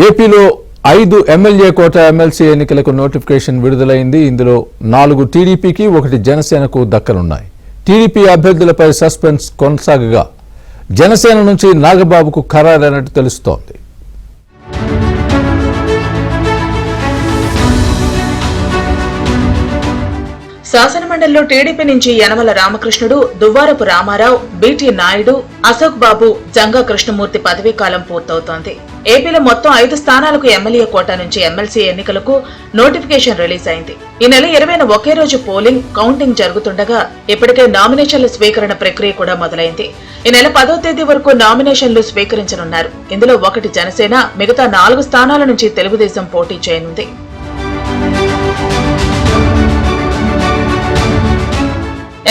ఏపీలో 5 ఎమ్మెల్యే కోట ఎమ్మెల్సీ ఎన్నికలకు నోటిఫికేషన్ విడుదలైంది. ఇందులో 4 టీడీపీకి 1 జనసేనకు దక్కనున్నాయి. టీడీపీ అభ్యర్థులపై సస్పెన్స్ కొనసాగగా జనసేన నుంచి నాగబాబుకు ఖరారైనట్టు తెలుస్తోంది. శాసనమండలిలో టీడీపీ నుంచి యనమల రామకృష్ణుడు, దువ్వారపు రామారావు, బీటీ నాయుడు, అశోక్ బాబు, జంగా కృష్ణమూర్తి పదవీకాలం పూర్తవుతోంది. ఏపీలో మొత్తం 5 స్థానాలకు ఎమ్మెల్యే కోటా నుంచి ఎమ్మెల్సీ ఎన్నికలకు నోటిఫికేషన్ రిలీజ్ అయింది. ఈ నెల 20న ఒకే రోజు పోలింగ్, కౌంటింగ్ జరుగుతుండగా ఇప్పటికే నామినేషన్ల స్వీకరణ ప్రక్రియ కూడా మొదలైంది. ఈ నెల 10వ తేదీ వరకు నామినేషన్లు స్వీకరించనున్నారు. ఇందులో 1 జనసేన, మిగతా 4 స్థానాల నుంచి తెలుగుదేశం పోటీ చేయనుంది.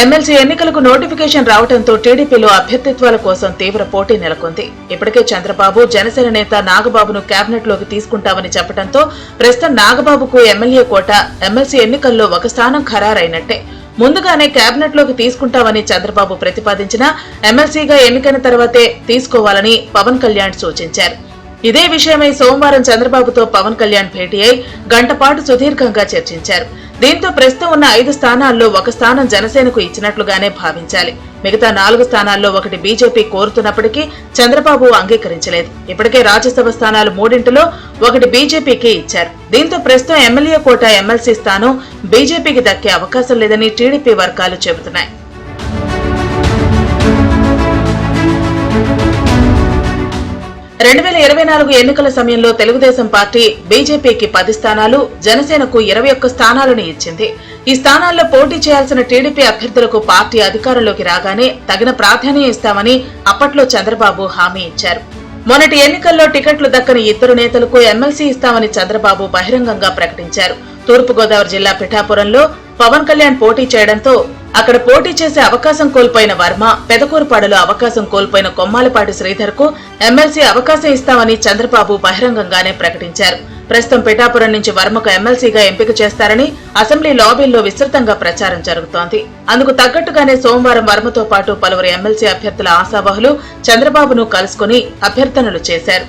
ఎమ్మెల్సీ ఎన్నికలకు నోటిఫికేషన్ రావడంతో టీడీపీలో అభ్యర్థిత్వాల కోసం తీవ్ర పోటీ నెలకొంది. ఇప్పటికే చంద్రబాబు జనసేన నేత నాగబాబును కేబినెట్ లోకి తీసుకుంటామని చెప్పడంతో ప్రస్తుతం నాగబాబుకు ఎమ్మెల్యే కోట ఎమ్మెల్సీ ఎన్నికల్లో 1 స్థానం ఖరారైనట్టే. ముందుగానే కేబినెట్ లోకి తీసుకుంటామని చంద్రబాబు ప్రతిపాదించినా ఎమ్మెల్సీగా ఎన్నికైన తర్వాతే తీసుకోవాలని పవన్ కళ్యాణ్ సూచించారు. ఇదే విషయమై సోమవారం చంద్రబాబుతో పవన్ కళ్యాణ్ భేటీ అయి గంటపాటు సుదీర్ఘంగా చర్చించారు. దీంతో ప్రస్తుతం ఉన్న 5 స్థానాల్లో 1 స్థానం జనసేనకు ఇచ్చినట్లుగానే భావించాలి. మిగతా 4 స్థానాల్లో 1 బీజేపీ కోరుతున్నప్పటికీ చంద్రబాబు అంగీకరించలేదు. ఇప్పటికే రాజ్యసభ స్థానాలు 3ంటిలో 1 బీజేపీకి ఇచ్చారు. దీంతో ప్రస్తుతం ఎమ్మెల్యే కోట ఎమ్మెల్సీ స్థానం బీజేపీకి దక్కే అవకాశం లేదని టీడీపీ వర్గాలు చెబుతున్నాయి. రెండు 2024 ఎన్నికల సమయంలో తెలుగుదేశం పార్టీ బీజేపీకి 10 స్థానాలు, జనసేనకు 21 స్థానాలను ఇచ్చింది. ఈ స్థానాల్లో పోటీ చేయాల్సిన టీడీపీ అభ్యర్థులకు పార్టీ అధికారంలోకి రాగానే తగిన ప్రాధాన్యం ఇస్తామని అప్పట్లో చంద్రబాబు హామీ ఇచ్చారు. మొన్నటి ఎన్నికల్లో టికెట్లు దక్కని 2 నేతలకు ఎమ్మెల్సీ ఇస్తామని చంద్రబాబు బహిరంగంగా ప్రకటించారు. తూర్పుగోదావరి జిల్లా పిఠాపురంలో పవన్ కళ్యాణ్ పోటీ చేయడంతో అక్కడ పోటీ చేసే అవకాశం కోల్పోయిన వర్మ, పెదకూరుపాడులో అవకాశం కోల్పోయిన కొమ్మాలపాటి శ్రీధర్ కు ఎమ్మెల్సీ అవకాశం ఇస్తామని చంద్రబాబు బహిరంగంగానే ప్రకటించారు. ప్రస్తుతం పిఠాపురం నుంచి వర్మకు ఎమ్మెల్సీగా ఎంపిక చేస్తారని అసెంబ్లీ లాబీల్లో విస్తృతంగా ప్రచారం జరుగుతోంది. అందుకు తగ్గట్టుగానే సోమవారం వర్మతో పాటు పలువురు ఎమ్మెల్సీ అభ్యర్థుల ఆశావహులు చంద్రబాబును కలుసుకుని అభ్యర్థనలు చేశారు.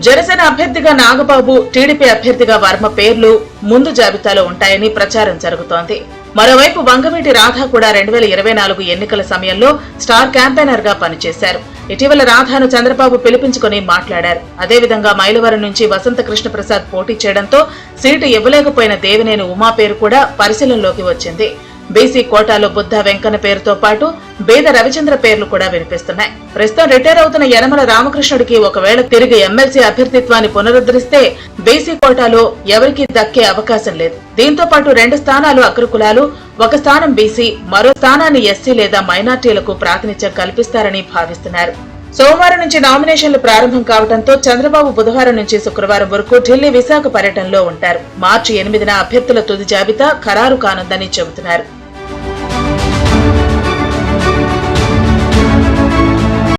జనసేన అభ్యర్థిగా నాగబాబు, టీడీపీ అభ్యర్థిగా వర్మ పేర్లు ముందు జాబితాలో ఉంటాయని ప్రచారం జరుగుతోంది. మరోవైపు వంగవీటి రాధా కూడా 2024 ఎన్నికల సమయంలో స్టార్ క్యాంపెయినర్ గా పనిచేశారు. ఇటీవల రాధాను చంద్రబాబు పిలిపించుకుని మాట్లాడారు. అదేవిధంగా మైలవరం నుంచి వసంత కృష్ణ ప్రసాద్ పోటీ చేయడంతో సీటు ఇవ్వలేకపోయిన దేవినేని ఉమా పేరు కూడా పరిశీలనలోకి వచ్చింది. బీసీ కోటాలో బుద్ధ వెంకన్న పేరుతో పాటు బేద రవిచంద్ర పేర్లు కూడా వినిపిస్తున్నాయి. ప్రస్తుతం రిటైర్ అవుతున్న యనమల రామకృష్ణుడికి ఒకవేళ తిరిగి ఎమ్మెల్సీ అభ్యర్థిత్వాన్ని పునరుద్ధరిస్తే బీసీ కోటాలో ఎవరికీ దక్కే అవకాశం లేదు. దీంతో పాటు 2 స్థానాలు అగ్రకులాలు, 1 స్థానం బీసీ, మరో స్థానాన్ని ఎస్సీ లేదా మైనార్టీలకు ప్రాతినిధ్యం కల్పిస్తారని భావిస్తున్నారు. సోమవారం నుంచి నామినేషన్లు ప్రారంభం కావడంతో చంద్రబాబు బుధవారం నుంచి శుక్రవారం వరకు ఢిల్లీ, విశాఖ పర్యటనలో ఉంటారు. మార్చి 8న అభ్యర్థుల తుది జాబితా ఖరారు కానుందని చెబుతున్నారు.